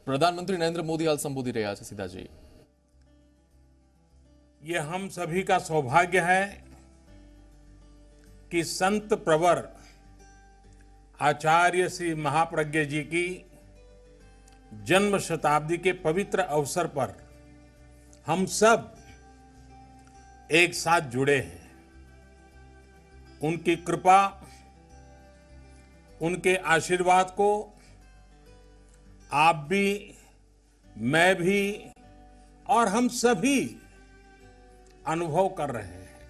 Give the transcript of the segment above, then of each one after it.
प्रधानमंत्री नरेंद्र मोदी हाल संबोधी રહ્યા છે સીધાજી। ये हम सभी का सौभाग्य है कि संत प्रवर आचार्य श्री महाप्रज्ञ जी की जन्म शताब्दी के पवित्र अवसर पर हम सब एक साथ जुड़े हैं। उनकी कृपा, उनके आशीर्वाद को आप भी, मैं भी और हम सभी अनुभव कर रहे हैं।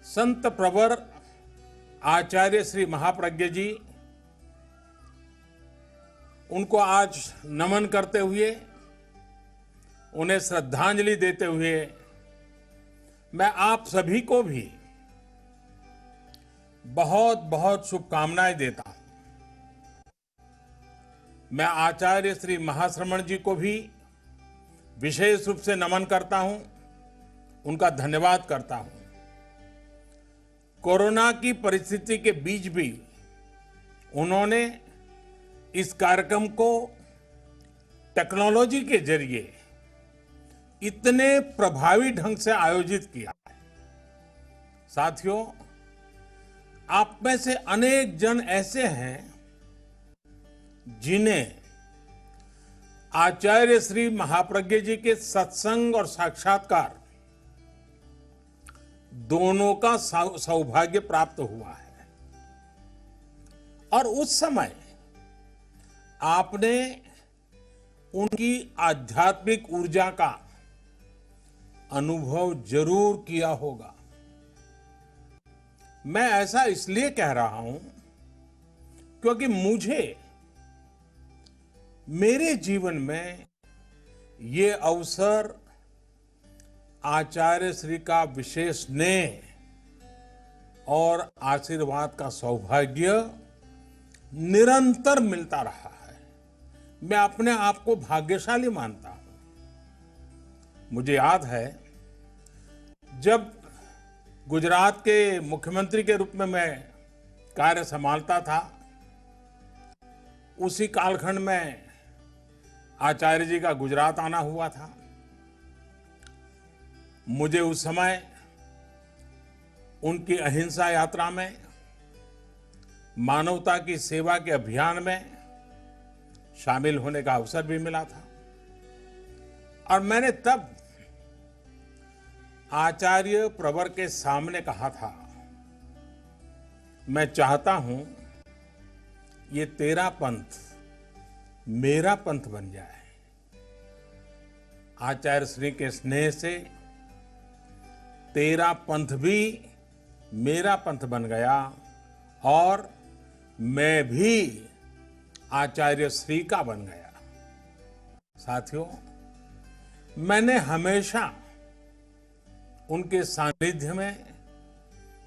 संत प्रवर आचार्य श्री महाप्रज्ञ जी, उनको आज नमन करते हुए, उन्हें श्रद्धांजलि देते हुए मैं आप सभी को भी बहुत बहुत शुभकामनाएं देता हूं। मैं आचार्य श्री महाश्रमण जी को भी विशेष रूप से नमन करता हूं, उनका धन्यवाद करता हूं। कोरोना की परिस्थिति के बीच भी उन्होंने इस कार्यक्रम को टेक्नोलॉजी के जरिए इतने प्रभावी ढंग से आयोजित किया है। साथियों, आप में से अनेक जन ऐसे हैं जिन्हें आचार्य श्री महाप्रज्ञ जी के सत्संग और साक्षात्कार दोनों का सौभाग्य प्राप्त हुआ है। और उस समय आपने उनकी आध्यात्मिक ऊर्जा का अनुभव जरूर किया होगा। मैं ऐसा इसलिए कह रहा हूं क्योंकि मुझे मेरे जीवन में ये अवसर आचार्य श्री का विशेष स्नेह और आशीर्वाद का सौभाग्य निरंतर मिलता रहा है। मैं अपने आप को भाग्यशाली मानता हूं। मुझे याद है, जब गुजरात के मुख्यमंत्री के रूप में मैं कार्य संभालता था, उसी कालखंड में आचार्य जी का गुजरात आना हुआ था। मुझे उस समय उनकी अहिंसा यात्रा में, मानवता की सेवा के अभियान में शामिल होने का अवसर भी मिला था। और मैंने तब आचार्य प्रवर के सामने कहा था, मैं चाहता हूं ये तेरा पंथ मेरा पंथ बन जाए। आचार्य श्री के स्नेह से तेरा पंथ भी मेरा पंथ बन गया और मैं भी आचार्य श्री का बन गया। साथियों, मैंने हमेशा उनके सानिध्य में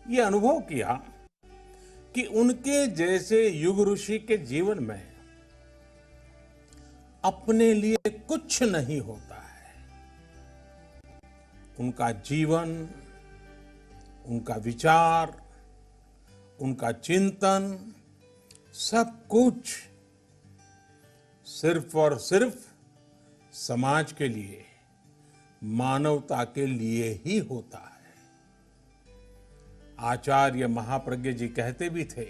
ये अनुभव किया कि उनके जैसे युग ऋषि के जीवन में अपने लिए कुछ नहीं होता है। उनका जीवन, उनका विचार, उनका चिंतन, सब कुछ सिर्फ और सिर्फ समाज के लिए, मानवता के लिए ही होता है। आचार्य महाप्रज्ञ जी कहते भी थे,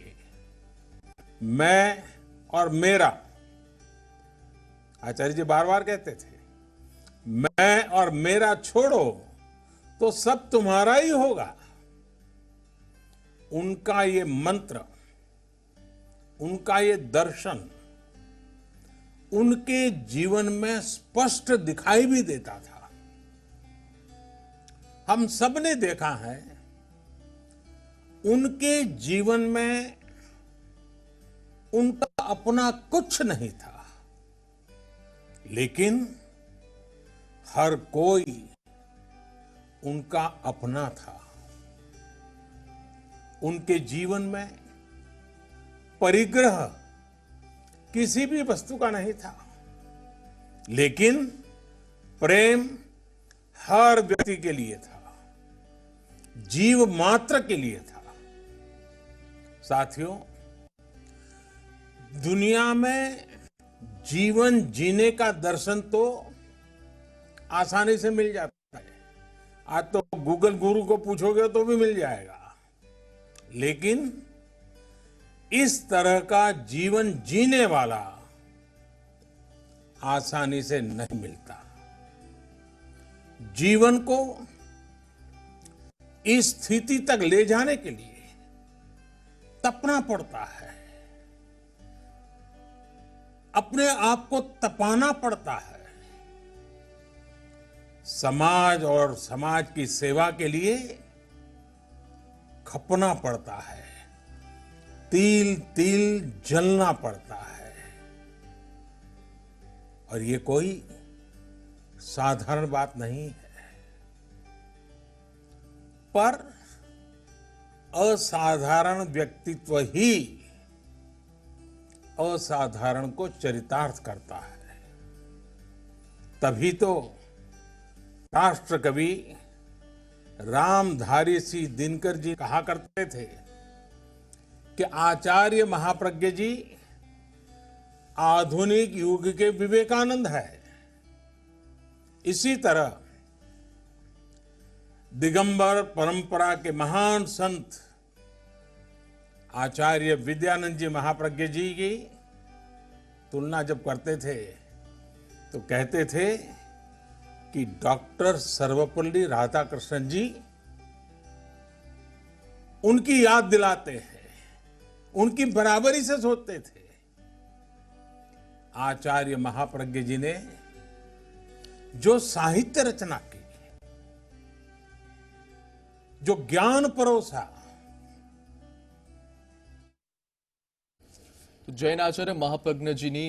मैं और मेरा। आचार्य जी बार बार कहते थे, मैं और मेरा छोड़ो तो सब तुम्हारा ही होगा। उनका ये मंत्र, उनका ये दर्शन उनके जीवन में स्पष्ट दिखाई भी देता था। हम सब ने देखा है, उनके जीवन में उनका अपना कुछ नहीं था, लेकिन हर कोई उनका अपना था। उनके जीवन में परिग्रह किसी भी वस्तु का नहीं था, लेकिन प्रेम हर व्यक्ति के लिए था, जीव मात्र के लिए था। साथियों, दुनिया में जीवन जीने का दर्शन तो आसानी से मिल जाता है। आज तो गूगल गुरु को पूछोगे तो भी मिल जाएगा, लेकिन इस तरह का जीवन जीने वाला आसानी से नहीं मिलता। जीवन को इस स्थिति तक ले जाने के लिए तपना पड़ता है, अपने आप को तपाना पड़ता है। समाज और समाज की सेवा के लिए खपना पड़ता है, तिल तिल जलना पड़ता है। और ये कोई साधारण बात नहीं है। पर असाधारण व्यक्तित्व ही असाधारण को चरितार्थ करता है। तभी तो राष्ट्र कवि रामधारी सिंह दिनकर जी कहा करते थे कि आचार्य महाप्रज्ञ जी आधुनिक युग के विवेकानंद है। इसी तरह दिगंबर परंपरा के महान संत आचार्य विद्यानंद जी महाप्रज्ञ जी की तुलना जब करते थे तो कहते थे कि डॉक्टर सर्वपल्ली राधाकृष्णन जी उनकी याद दिलाते हैं, उनकी बराबरी से सोचते थे। आचार्य महाप्रज्ञ जी ने जो साहित्य रचना की, जो ज्ञान परोसा, જૈન આચાર્ય મહાપ્રજ્ઞજીની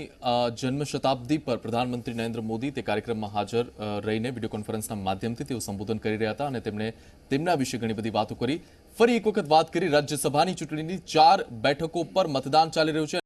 જન્મ શતાબ્દી પર પ્રધાનમંત્રી નરેન્દ્ર મોદી તે કાર્યક્રમમાં હાજર રહીને વિડીયો કોન્ફરન્સના માધ્યમથી તેઓ સંબોધન કરી રહ્યા હતા અને તેમણે તેમના વિશે ઘણી બધી વાતો કરી. ફરી એક વખત વાત કરી રાજ્યસભાની ચૂંટણીની 4 બેઠકો પર મતદાન ચાલી રહ્યું છે.